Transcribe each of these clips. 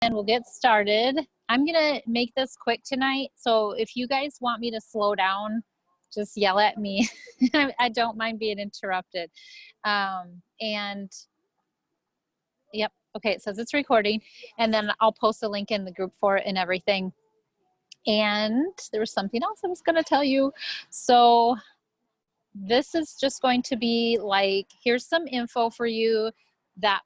and we'll get started. I'm gonna make this quick tonight, so if you guys want me to slow down, just yell at me. I don't mind being interrupted. And yep, okay, it says it's recording, and then I'll post a link in the group for it and everything. And there was something else I was gonna tell you. So this is just going to be like, here's some info for you that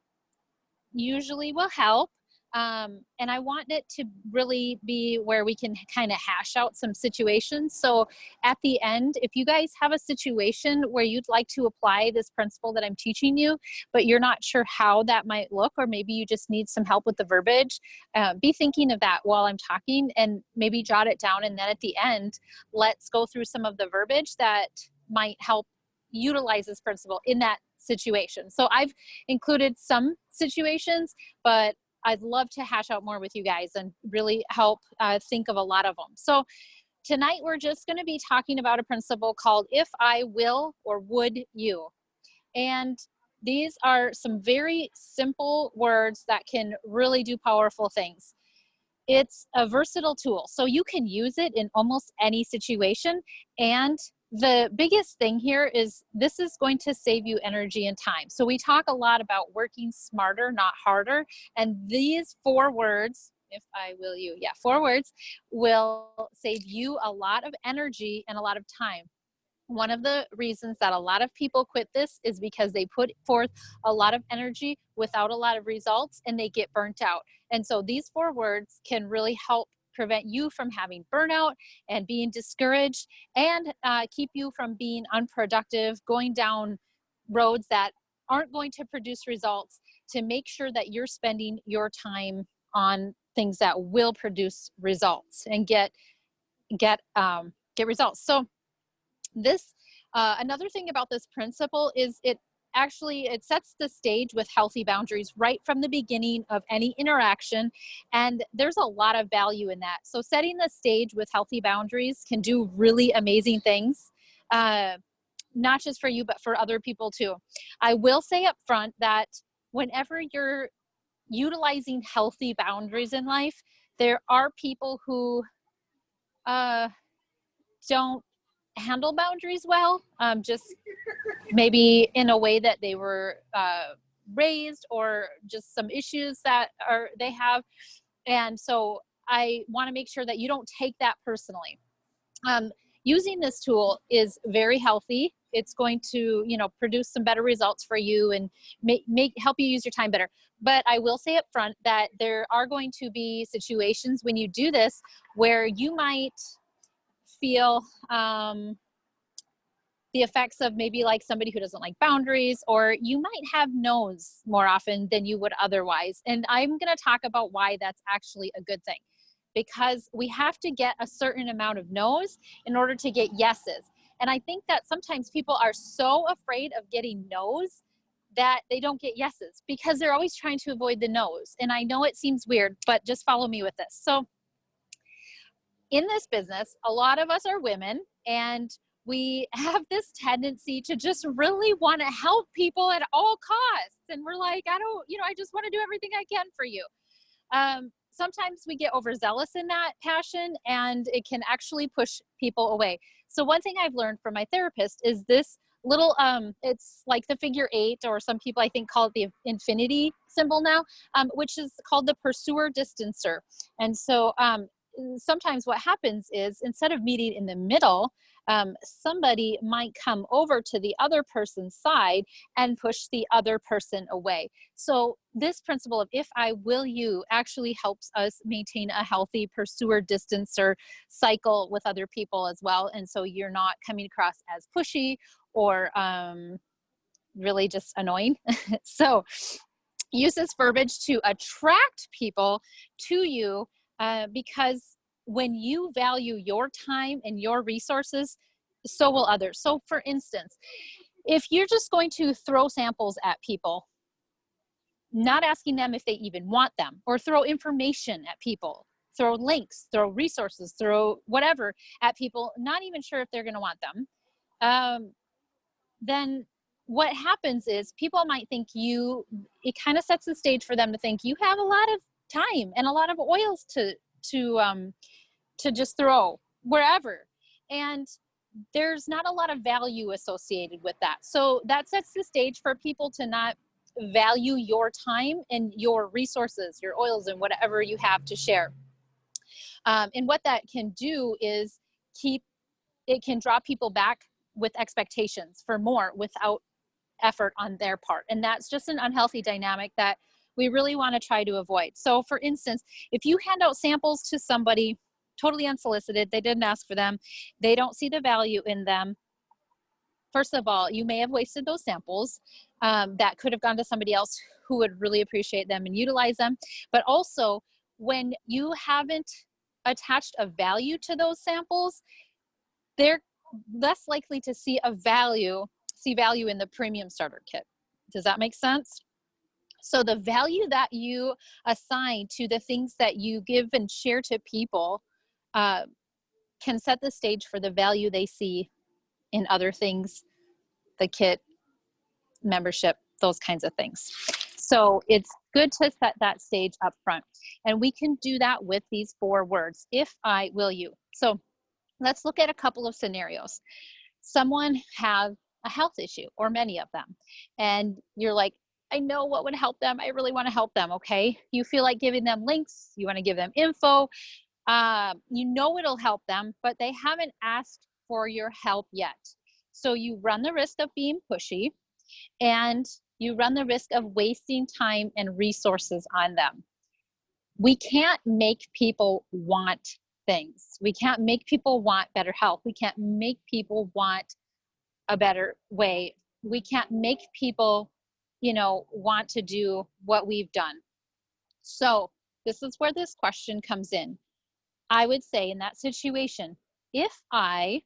usually will help. And I want it to really be where we can kind of hash out some situations. So at the end, if you guys have a situation where you'd like to apply this principle that I'm teaching you, but you're not sure how that might look, or maybe you just need some help with the verbiage, be thinking of that while I'm talking and maybe jot it down. And then at the end, let's go through some of the verbiage that might help utilize this principle in that situation. So I've included some situations, but I'd love to hash out more with you guys and really help think of a lot of them. So tonight we're just going to be talking about a principle called if I will or would you. And these are some very simple words that can really do powerful things. It's a versatile tool, so you can use it in almost any situation. And the biggest thing here is this is going to save you energy and time. So we talk a lot about working smarter, not harder. And these 4 words, if I will you, 4 words will save you a lot of energy and a lot of time. One of the reasons that a lot of people quit this is because they put forth a lot of energy without a lot of results and they get burnt out. And so these 4 words can really help prevent you from having burnout and being discouraged, and keep you from being unproductive, going down roads that aren't going to produce results, to make sure that you're spending your time on things that will produce results and get results. So this another thing about this principle is it sets the stage with healthy boundaries right from the beginning of any interaction, and there's a lot of value in that. So setting the stage with healthy boundaries can do really amazing things, not just for you but for other people too. I will say up front that whenever you're utilizing healthy boundaries in life, there are people who don't handle boundaries well, just maybe in a way that they were raised, or just some issues that they have. And so I want to make sure that you don't take that personally. Using this tool is very healthy. It's going to, produce some better results for you and help you use your time better. But I will say up front that there are going to be situations when you do this where you might feel the effects of maybe like somebody who doesn't like boundaries, or you might have no's more often than you would otherwise. And I'm going to talk about why that's actually a good thing, because we have to get a certain amount of no's in order to get yeses. And I think that sometimes people are so afraid of getting no's that they don't get yeses because they're always trying to avoid the no's. And I know it seems weird, but just follow me with this. So in this business, a lot of us are women, and we have this tendency to just really want to help people at all costs. And we're like, I just want to do everything I can for you. Sometimes we get overzealous in that passion, and it can actually push people away. So one thing I've learned from my therapist is this little, it's like the figure 8, or some people I think call it the infinity symbol now, which is called the pursuer distancer. And so sometimes what happens is, instead of meeting in the middle, somebody might come over to the other person's side and push the other person away. So this principle of if I will you actually helps us maintain a healthy pursuer distancer cycle with other people as well. And so you're not coming across as pushy or really just annoying. So use this verbiage to attract people to you, because when you value your time and your resources, so will others. So for instance, if you're just going to throw samples at people, not asking them if they even want them, or throw information at people, throw links, throw resources, throw whatever at people, not even sure if they're going to want them, then what happens is people might think it kind of sets the stage for them to think you have a lot of time and a lot of oils to just throw wherever. And there's not a lot of value associated with that. So that sets the stage for people to not value your time and your resources, your oils, and whatever you have to share. And what that can do is it can draw people back with expectations for more without effort on their part. And that's just an unhealthy dynamic that we really want to try to avoid. So for instance, if you hand out samples to somebody totally unsolicited, they didn't ask for them, they don't see the value in them, first of all, you may have wasted those samples that could have gone to somebody else who would really appreciate them and utilize them. But also, when you haven't attached a value to those samples, they're less likely to see value in the premium starter kit. Does that make sense? So the value that you assign to the things that you give and share to people can set the stage for the value they see in other things, the kit, membership, those kinds of things. So it's good to set that stage up front. And we can do that with these 4 words: if, I, will, you. So let's look at a couple of scenarios. Someone has a health issue, or many of them, and you're like, I know what would help them. I really want to help them. Okay. You feel like giving them links. You want to give them info. You know it'll help them, but they haven't asked for your help yet. So you run the risk of being pushy, and you run the risk of wasting time and resources on them. We can't make people want things. We can't make people want better health. We can't make people want a better way. We can't make people, want to do what we've done. So this is where this question comes in. I would say in that situation, if I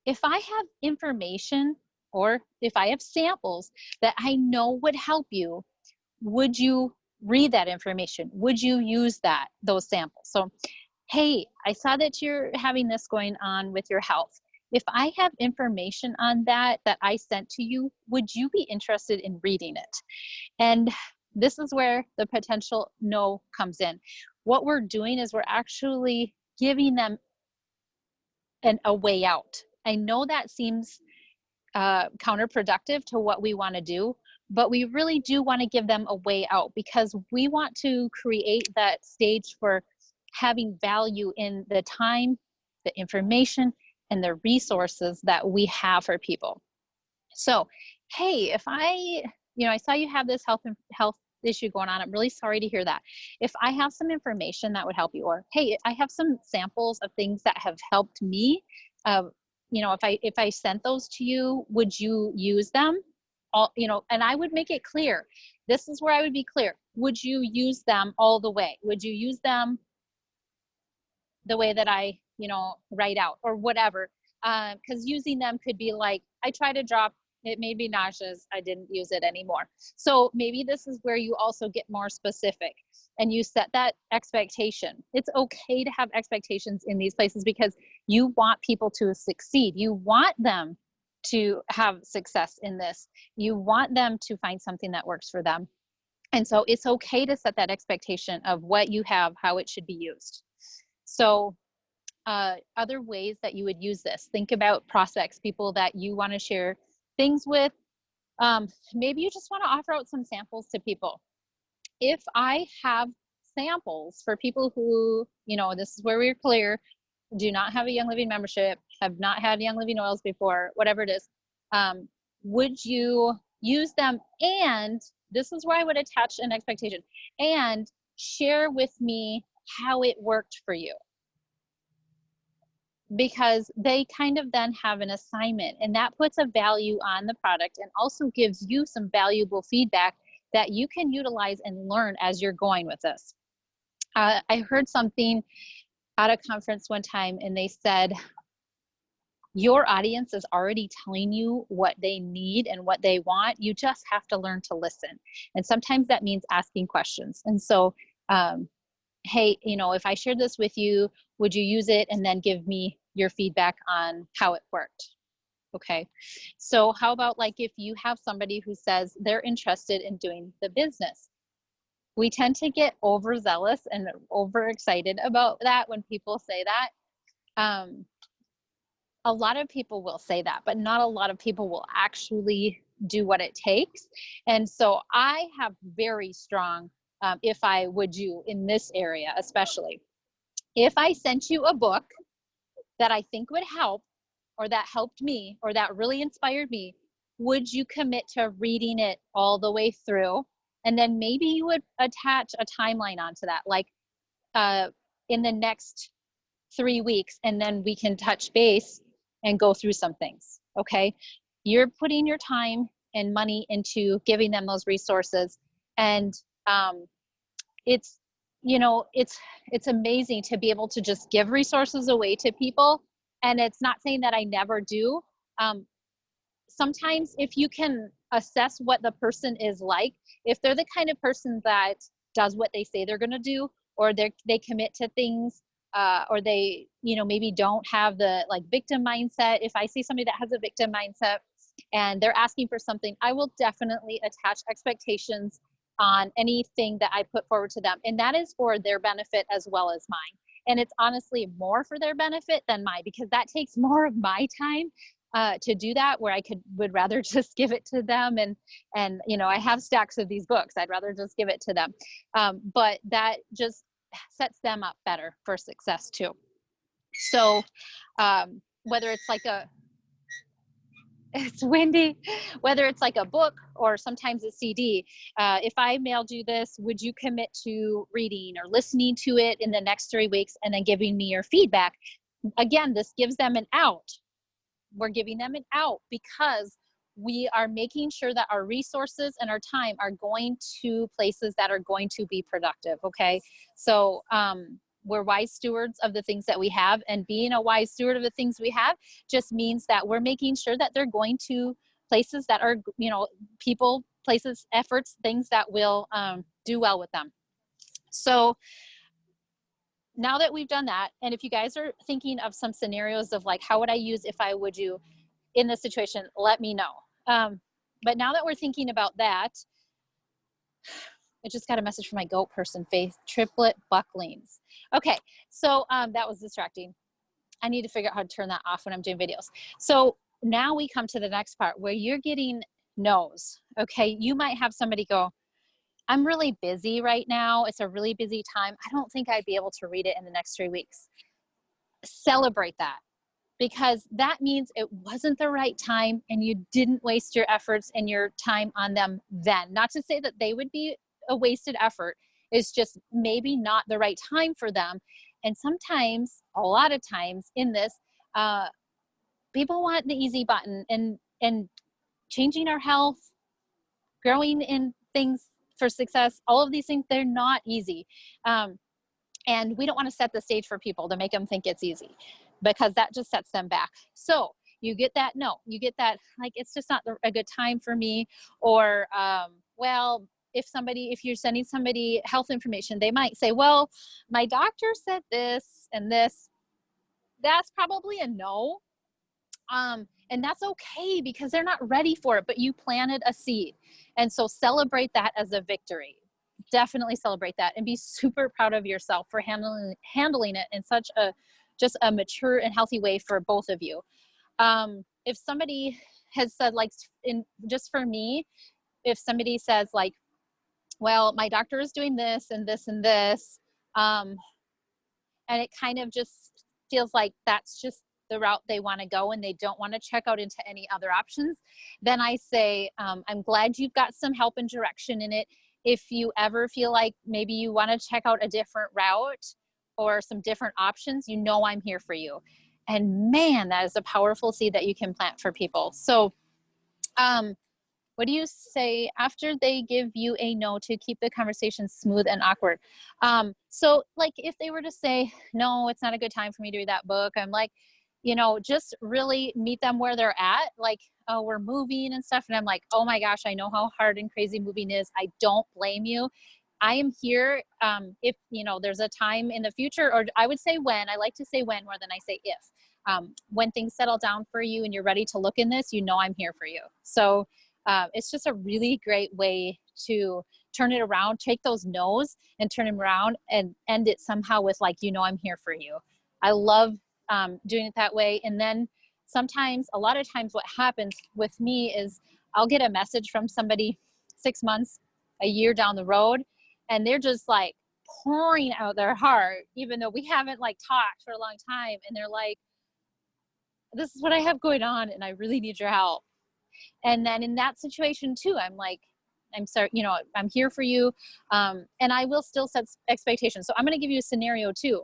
have information or if I have samples that I know would help you, would you read that information? Would you use those samples? So, hey, I saw that you're having this going on with your health. If I have information on that I sent to you, would you be interested in reading it? And this is where the potential no comes in. What we're doing is we're actually giving them a way out. I know that seems counterproductive to what we want to do, but we really do want to give them a way out, because we want to create that stage for having value in the time, the information, and the resources that we have for people. So, hey, if I saw you have this health issue going on, I'm really sorry to hear that. If I have some information that would help you, or hey, I have some samples of things that have helped me, if I sent those to you, would you use them? And I would make it clear. This is where I would be clear. Would you use them all the way? Would you use them the way that I, write out or whatever? Because using them could be like, I tried a drop, it made me nauseous, I didn't use it anymore. So maybe this is where you also get more specific and you set that expectation. It's okay to have expectations in these places because you want people to succeed. You want them to have success in this. You want them to find something that works for them. And so it's okay to set that expectation of what you have, how it should be used. So other ways that you would use this, think about prospects, people that you want to share things with. Maybe you just want to offer out some samples to people. If I have samples for people who, this is where we're clear, do not have a Young Living membership, have not had Young Living oils before, whatever it is, would you use them? And this is where I would attach an expectation and share with me how it worked for you. Because they kind of then have an assignment, and that puts a value on the product and also gives you some valuable feedback that you can utilize and learn as you're going with this. I heard something at a conference one time, and they said, your audience is already telling you what they need and what they want. You just have to learn to listen. And sometimes that means asking questions. And so, hey, if I shared this with you, would you use it? And then give me your feedback on how it worked. Okay. So how about like if you have somebody who says they're interested in doing the business, we tend to get overzealous and overexcited about that when people say that. A lot of people will say that, but not a lot of people will actually do what it takes. And so I have very strong, if I would you in this area, especially if I sent you a book that I think would help, or that helped me, or that really inspired me, would you commit to reading it all the way through? And then maybe you would attach a timeline onto that, like in the next 3 weeks, and then we can touch base and go through some things. Okay. You're putting your time and money into giving them those resources. And it's, it's amazing to be able to just give resources away to people. And it's not saying that I never do. Sometimes if you can assess what the person is like, if they're the kind of person that does what they say they're going to do, or they commit to things, or they, maybe don't have the like victim mindset. If I see somebody that has a victim mindset and they're asking for something, I will definitely attach expectations on anything that I put forward to them. And that is for their benefit as well as mine. And it's honestly more for their benefit than mine, because that takes more of my time to do that, where I would rather just give it to them. And I have stacks of these books. I'd rather just give it to them. But that just sets them up better for success too. So whether it's like it's windy, whether it's like a book or sometimes a CD, if I mailed you this, would you commit to reading or listening to it in the next 3 weeks and then giving me your feedback? Again, this gives them an out. We're giving them an out because we are making sure that our resources and our time are going to places that are going to be productive. Okay. So, we're wise stewards of the things that we have, and being a wise steward of the things we have just means that we're making sure that they're going to places that are, people, places, efforts, things that will do well with them. So now that we've done that, and if you guys are thinking of some scenarios of like, how would I use if I would you in this situation, let me know. But now that we're thinking about that, I just got a message from my goat person, Faith, triplet bucklings. Okay, so that was distracting. I need to figure out how to turn that off when I'm doing videos. So now we come to the next part where you're getting no's. Okay, you might have somebody go, I'm really busy right now. It's a really busy time. I don't think I'd be able to read it in the next 3 weeks. Celebrate that, because that means it wasn't the right time and you didn't waste your efforts and your time on them then. Not to say that they would be a wasted effort. It's just maybe not the right time for them. And sometimes, a lot of times in this, people want the easy button, and changing our health, growing in things for success, all of these things, they're not easy. And we don't want to set the stage for people to make them think it's easy, because that just sets them back. So you get that, no, you get that, like, it's just not a good time for me. Or, well, if you're sending somebody health information, they might say, well, my doctor said this and this. That's probably a no. And that's okay, because they're not ready for it, but you planted a seed. And so celebrate that as a victory. Definitely celebrate that and be super proud of yourself for handling it in such just a mature and healthy way for both of you. If somebody has said, like, just for me, if somebody says like, well, my doctor is doing this and this and this, and it kind of just feels like that's just the route they want to go and they don't want to check out into any other options, then I say, I'm glad you've got some help and direction in it. If you ever feel like maybe you want to check out a different route or some different options, I'm here for you. And man, that is a powerful seed that you can plant for people. So, what do you say after they give you a no to keep the conversation smooth and awkward? So like if they were to say, no, it's not a good time for me to read that book, I'm like, just really meet them where they're at. Like, oh, we're moving and stuff. And I'm like, oh my gosh, I know how hard and crazy moving is. I don't blame you. I am here. If, there's a time in the future, or I would say when, I like to say when more than I say if, when things settle down for you and you're ready to look in this, I'm here for you. So it's just a really great way to turn it around, take those no's and turn them around and end it somehow with like, I'm here for you. I love doing it that way. And then sometimes, a lot of times what happens with me is I'll get a message from somebody 6 months, a year down the road, and they're just like pouring out their heart, even though we haven't like talked for a long time. And they're like, this is what I have going on and I really need your help. And then in that situation too, I'm like, I'm sorry, I'm here for you. And I will still set expectations. So I'm going to give you a scenario too.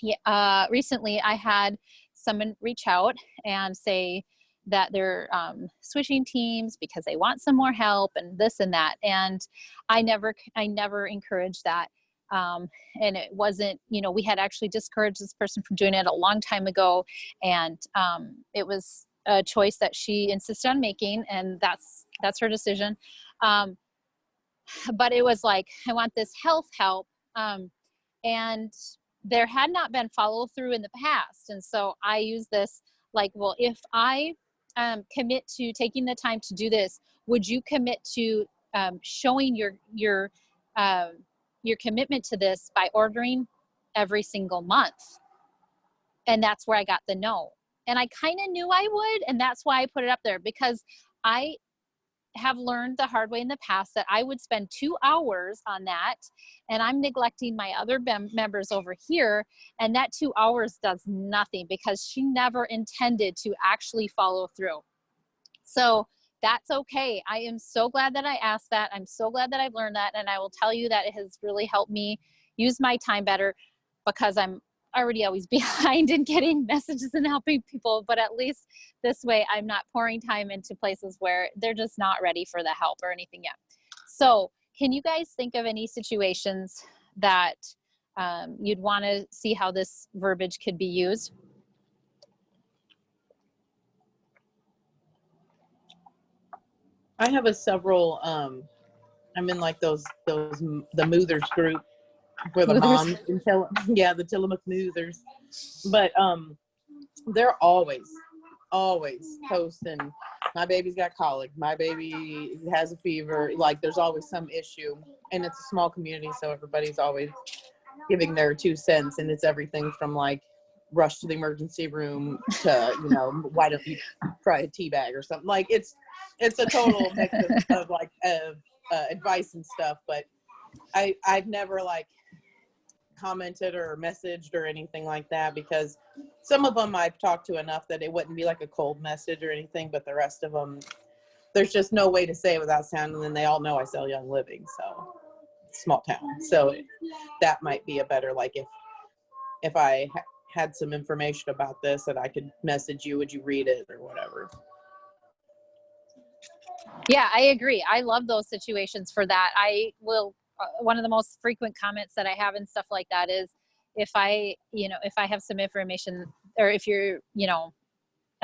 Yeah, recently I had someone reach out and say that they're switching teams because they want some more help and this and that. And I never encouraged that. And it wasn't, we had actually discouraged this person from doing it a long time ago. And it was a choice that she insisted on making, and that's her decision. But it was like, I want this health help. And there had not been follow through in the past. And so I use this like, well, if I commit to taking the time to do this, would you commit to showing your commitment to this by ordering every single month? And that's where I got the no. And I kind of knew I would. And that's why I put it up there, because I have learned the hard way in the past that I would spend 2 hours on that, and I'm neglecting my other members over here. And that 2 hours does nothing because she never intended to actually follow through. So that's okay. I am so glad that I asked that. I'm so glad that I've learned that. And I will tell you that it has really helped me use my time better, because I'm already always behind in getting messages and helping people. But at least this way, I'm not pouring time into places where they're just not ready for the help or anything yet. So can you guys think of any situations that you'd want to see how this verbiage could be used? I have several, I'm in like the Moothers group for the moms, the Tillamook Moothers. But they're always posting, my baby's got colic, my baby has a fever, like there's always some issue. And it's a small community, so everybody's always giving their 2 cents, and it's everything from like rush to the emergency room to, why don't you try a tea bag or something. Like it's a total mix of advice and stuff. But I've never like commented or messaged or anything like that, because some of them I've talked to enough that it wouldn't be like a cold message or anything, but the rest of them, there's just no way to say it without sounding, and they all know I sell Young Living, so small town. So that might be a better, like if I had some information about this that I could message you, would you read it or whatever? Yeah, I agree. I love those situations for that. I will, one of the most frequent comments that I have and stuff like that is if I have some information, or if you're,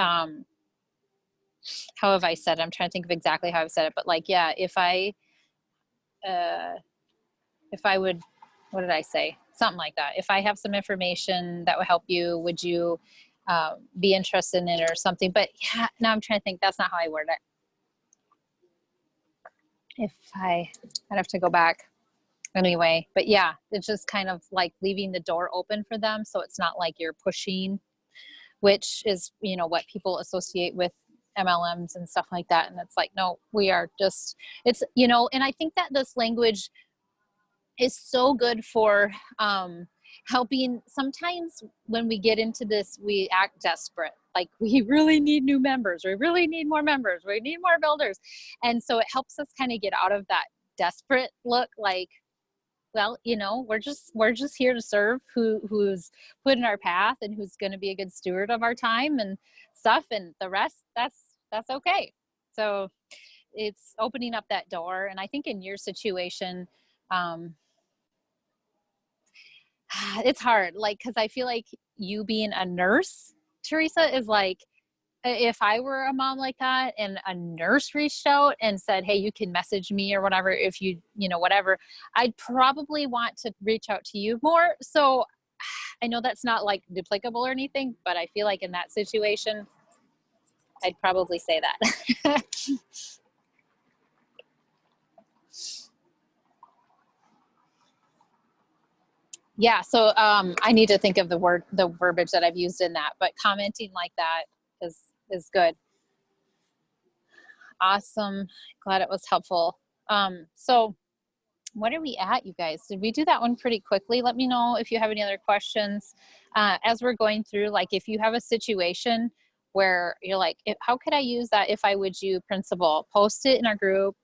how have I said it? I'm trying to think of exactly how I've said it, but like, yeah, if I would, what did I say? Something like that. If I have some information that would help you, would you be interested in it or something? But yeah, now I'm trying to think, that's not how I word it. I'd have to go back anyway, but yeah, it's just kind of like leaving the door open for them. So it's not like you're pushing, which is, what people associate with MLMs and stuff like that. And it's like, no, we are just, it's, and I think that this language is so good for helping. Sometimes when we get into this, we act desperate. Like we really need new members. We really need more members. We need more builders. And so it helps us kind of get out of that desperate look, like, well, we're just here to serve who's put in our path and who's going to be a good steward of our time and stuff. And the rest, that's okay. So it's opening up that door. And I think in your situation, it's hard, like, because I feel like you being a nurse, Teresa, is like, if I were a mom like that and a nurse reached out and said, hey, you can message me or whatever, if you, whatever, I'd probably want to reach out to you more. So I know that's not like duplicable or anything, but I feel like in that situation, I'd probably say that. Yeah. So I need to think of the verbiage that I've used in that, but commenting like that is good. Awesome. Glad it was helpful. So what are we at, you guys? Did we do that one pretty quickly? Let me know if you have any other questions. As we're going through, like if you have a situation where you're like, how could I use that if I would you principle? Post it in our group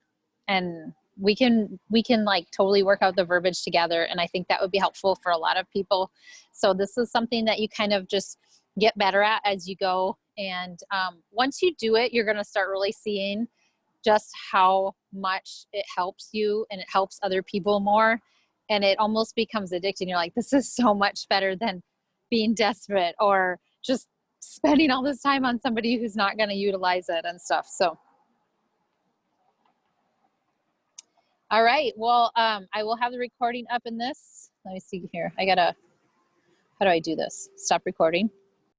and we can like totally work out the verbiage together. And I think that would be helpful for a lot of people. So this is something that you kind of just get better at as you go. And once you do it, you're going to start really seeing just how much it helps you and it helps other people more. And it almost becomes addicting. You're like, this is so much better than being desperate or just spending all this time on somebody who's not going to utilize it and stuff. So, all right. Well, I will have the recording up in this. Let me see here. How do I do this? Stop recording.